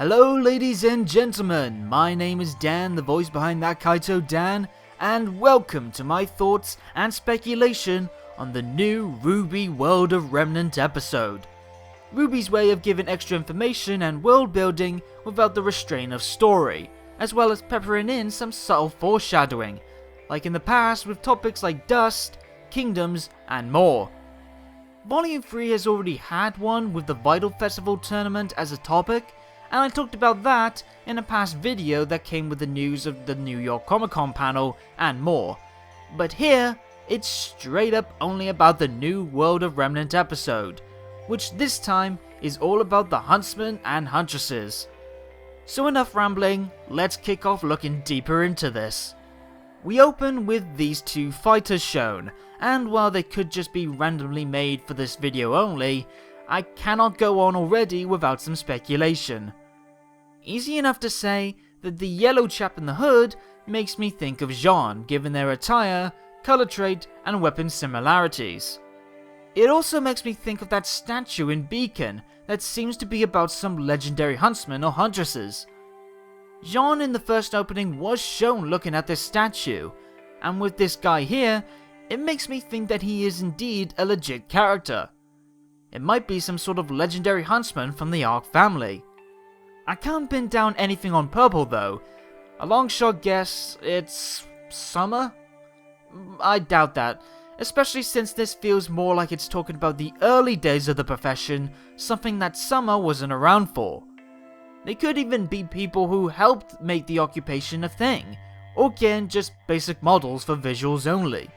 Hello ladies and gentlemen, my name is Dan, the voice behind ThatKaitoDan, and welcome to my thoughts and speculation on the new RWBY World of Remnant episode. RWBY's way of giving extra information and world building without the restraint of story, as well as peppering in some subtle foreshadowing, like in the past with topics like dust, kingdoms, and more. Volume 3 has already had one with the Vital Festival tournament as a topic, and I talked about that in a past video that came with the news of the New York Comic Con panel and more. But here, it's straight up only about the new World of Remnant episode, which this time is all about the Huntsmen and Huntresses. So enough rambling, let's kick off looking deeper into this. We open with these two fighters shown, and while they could just be randomly made for this video only, I cannot go on already without some speculation. Easy enough to say that the yellow chap in the hood makes me think of Jean, given their attire, color trait, and weapon similarities. It also makes me think of that statue in Beacon that seems to be about some legendary huntsmen or huntresses. Jean in the first opening was shown looking at this statue, and with this guy here, it makes me think that he is indeed a legit character. It might be some sort of legendary huntsman from the Ark family. I can't pin down anything on purple though. A long shot guess, it's summer? I doubt that, especially since this feels more like it's talking about the early days of the profession, something that summer wasn't around for. They could even be people who helped make the occupation a thing, or again just basic models for visuals only.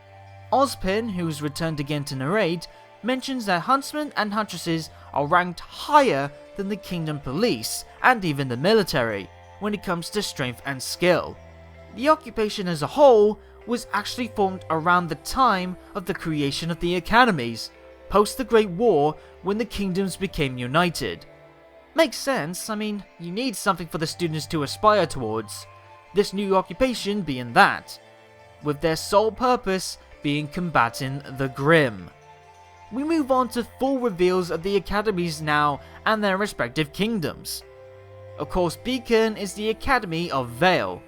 Ozpin, who's returned again to narrate, mentions that huntsmen and huntresses are ranked higher than the kingdom police and even the military when it comes to strength and skill. The occupation as a whole was actually formed around the time of the creation of the academies, post the Great War when the kingdoms became united. Makes sense, I mean, you need something for the students to aspire towards, this new occupation being that, with their sole purpose being combating the Grim. We move on to full reveals of the academies now and their respective kingdoms. Of course, Beacon is the Academy of Vale.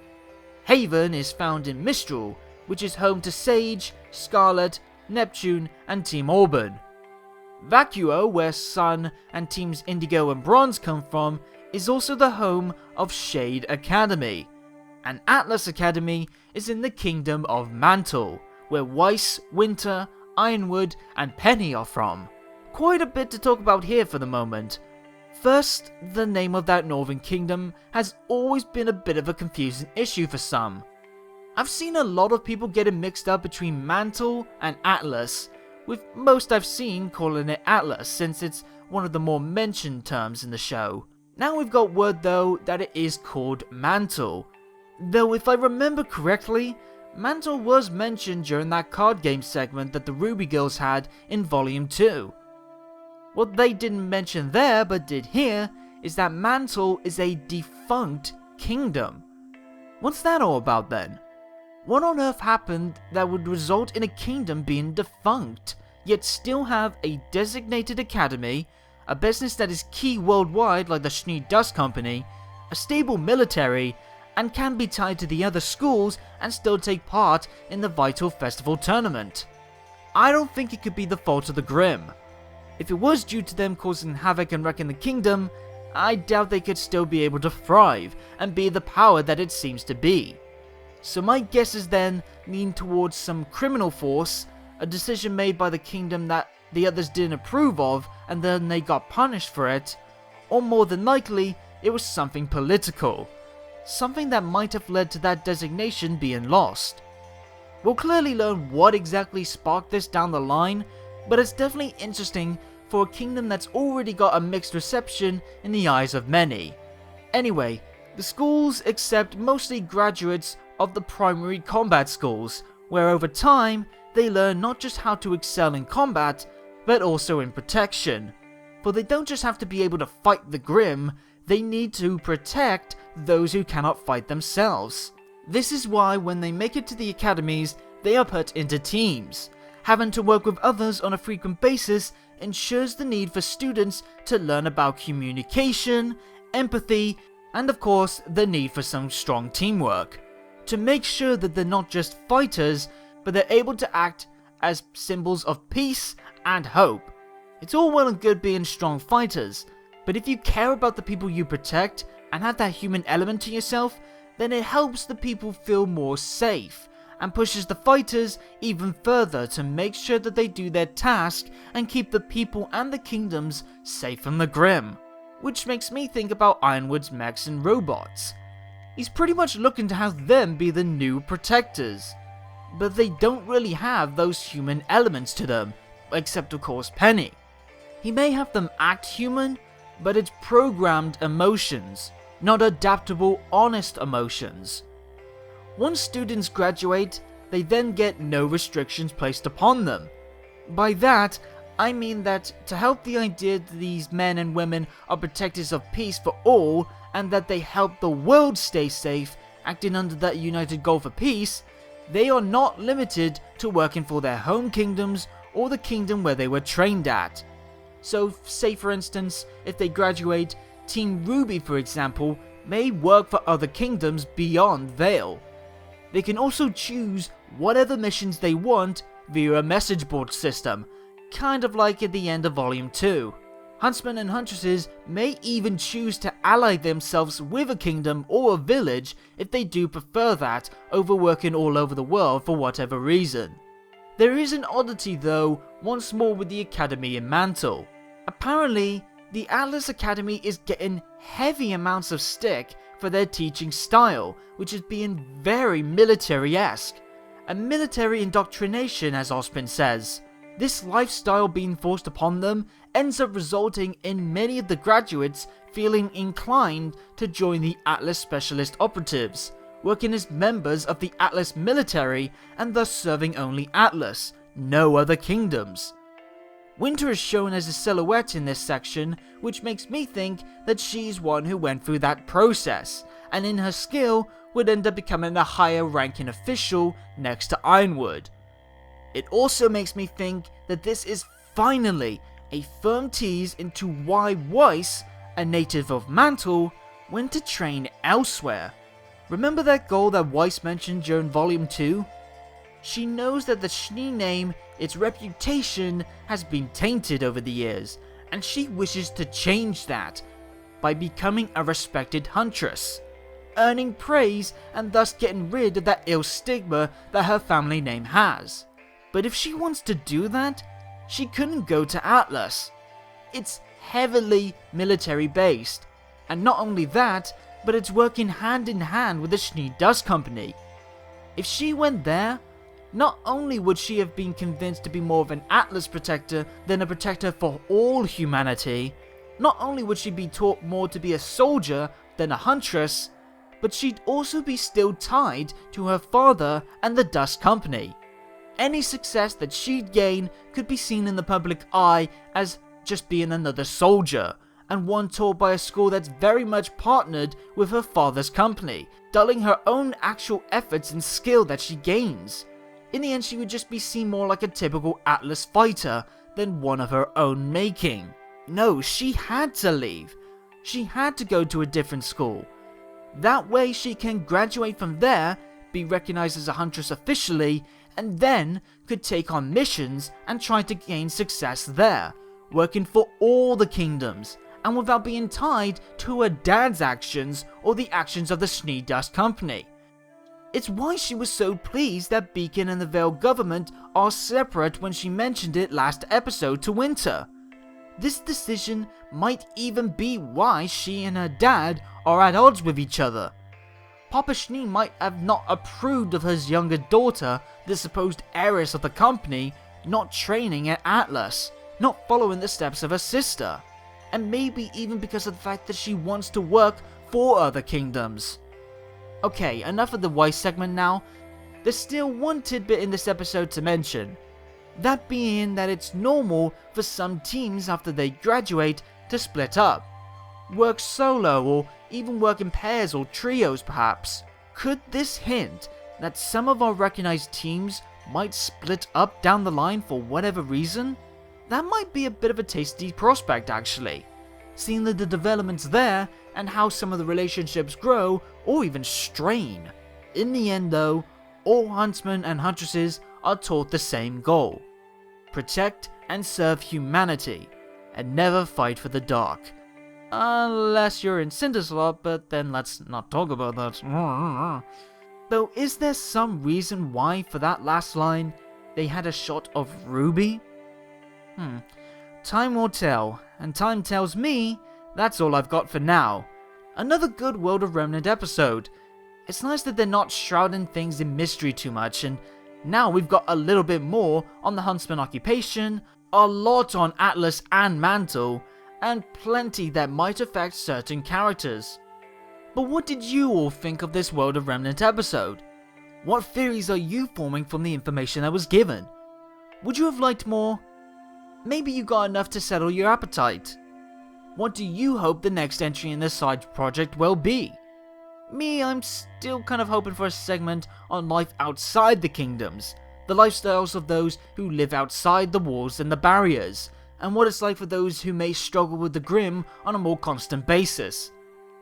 Haven is found in Mistral, which is home to Sage, Scarlet, Neptune, and Team Auburn. Vacuo, where Sun and Teams Indigo and Bronze come from, is also the home of Shade Academy. And Atlas Academy is in the Kingdom of Mantle, where Weiss, Winter, Ironwood, and Penny are from. Quite a bit to talk about here for the moment. First, the name of that northern kingdom has always been a bit of a confusing issue for some. I've seen a lot of people getting mixed up between Mantle and Atlas, with most I've seen calling it Atlas since it's one of the more mentioned terms in the show. Now we've got word though that it is called Mantle, though if I remember correctly, Mantle was mentioned during that card game segment that the RWBY girls had in Volume 2. What they didn't mention there but did here is that Mantle is a defunct kingdom. What's that all about then? What on earth happened that would result in a kingdom being defunct, yet still have a designated academy, a business that is key worldwide like the Schnee Dust Company, a stable military, and can be tied to the other schools and still take part in the Vital Festival tournament? I don't think it could be the fault of the Grim. If it was due to them causing havoc and wrecking the kingdom, I doubt they could still be able to thrive and be the power that it seems to be. So my guesses then lean towards some criminal force, a decision made by the kingdom that the others didn't approve of and then they got punished for it, or more than likely it was something political. Something that might have led to that designation being lost. We'll clearly learn what exactly sparked this down the line, but it's definitely interesting for a kingdom that's already got a mixed reception in the eyes of many. Anyway, the schools accept mostly graduates of the primary combat schools, where over time they learn not just how to excel in combat, but also in protection. For they don't just have to be able to fight the Grim, they need to protect those who cannot fight themselves. This is why when they make it to the academies, they are put into teams. Having to work with others on a frequent basis ensures the need for students to learn about communication, empathy, and of course the need for some strong teamwork, to make sure that they're not just fighters, but they're able to act as symbols of peace and hope. It's all well and good being strong fighters, but if you care about the people you protect and have that human element to yourself, then it helps the people feel more safe, and pushes the fighters even further to make sure that they do their task and keep the people and the kingdoms safe from the Grim. Which makes me think about Ironwood's mechs and robots. He's pretty much looking to have them be the new protectors, but they don't really have those human elements to them, except of course Penny. He may have them act human, but it's programmed emotions, not adaptable, honest emotions. Once students graduate, they then get no restrictions placed upon them. By that, I mean that to help the idea that these men and women are protectors of peace for all, and that they help the world stay safe, acting under that united goal for peace, they are not limited to working for their home kingdoms or the kingdom where they were trained at. So say for instance, if they graduate, Team RWBY for example, may work for other kingdoms beyond Vale. They can also choose whatever missions they want via a message board system, kind of like at the end of Volume 2. Huntsmen and Huntresses may even choose to ally themselves with a kingdom or a village if they do prefer that over working all over the world for whatever reason. There is an oddity though, once more with the Academy in Mantle. Apparently, the Atlas Academy is getting heavy amounts of stick for their teaching style, which is being very military-esque. A military indoctrination, as Osman says. This lifestyle being forced upon them ends up resulting in many of the graduates feeling inclined to join the Atlas Specialist Operatives, working as members of the Atlas military and thus serving only Atlas, no other kingdoms. Winter is shown as a silhouette in this section, which makes me think that she's one who went through that process, and in her skill would end up becoming a higher ranking official next to Ironwood. It also makes me think that this is finally a firm tease into why Weiss, a native of Mantle, went to train elsewhere. Remember that goal that Weiss mentioned during Volume 2? She knows that the Schnee name, its reputation, has been tainted over the years, and she wishes to change that by becoming a respected huntress, earning praise and thus getting rid of that ill stigma that her family name has. But if she wants to do that, she couldn't go to Atlas. It's heavily military based, and not only that, but it's working hand in hand with the Schnee Dust Company. If she went there, not only would she have been convinced to be more of an Atlas protector than a protector for all humanity, not only would she be taught more to be a soldier than a huntress, but she'd also be still tied to her father and the Dust Company. Any success that she'd gain could be seen in the public eye as just being another soldier, and one taught by a school that's very much partnered with her father's company, dulling her own actual efforts and skill that she gains. In the end, she would just be seen more like a typical Atlas fighter than one of her own making. No, she had to leave. She had to go to a different school. That way she can graduate from there, be recognized as a huntress officially, and then could take on missions and try to gain success there, working for all the kingdoms, and without being tied to her dad's actions or the actions of the Schnee Dust Company. It's why she was so pleased that Beacon and the Vale government are separate when she mentioned it last episode to Winter. This decision might even be why she and her dad are at odds with each other. Papa Schnee might have not approved of his younger daughter, the supposed heiress of the company, not training at Atlas, not following the steps of her sister, and maybe even because of the fact that she wants to work for other kingdoms. Okay, enough of the Weiss segment now. There's still one tidbit in this episode to mention. That being that it's normal for some teams after they graduate to split up. Work solo or even work in pairs or trios perhaps. Could this hint that some of our recognized teams might split up down the line for whatever reason? That might be a bit of a tasty prospect actually. seeing the developments there and how some of the relationships grow or even strain. In the end though, all huntsmen and huntresses are taught the same goal: protect and serve humanity, and never fight for the dark. Unless you're in Cinderslot, but then let's not talk about that. Though, is there some reason why for that last line they had a shot of RWBY? Time will tell, and time tells me that's all I've got for now. Another good World of Remnant episode. It's nice that they're not shrouding things in mystery too much, and now we've got a little bit more on the Huntsman occupation, a lot on Atlas and Mantle, and plenty that might affect certain characters. But what did you all think of this World of Remnant episode? What theories are you forming from the information that was given? Would you have liked more? Maybe you got enough to settle your appetite. What do you hope the next entry in this side project will be? Me, I'm still kind of hoping for a segment on life outside the kingdoms, the lifestyles of those who live outside the walls and the barriers, and what it's like for those who may struggle with the grim on a more constant basis.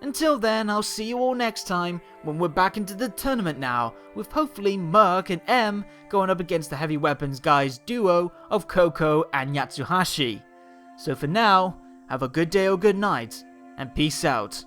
Until then, I'll see you all next time when we're back into the tournament now, with hopefully Merc and M going up against the heavy weapons guys duo of Koko and Yatsuhashi. So for now, have a good day or good night, and peace out.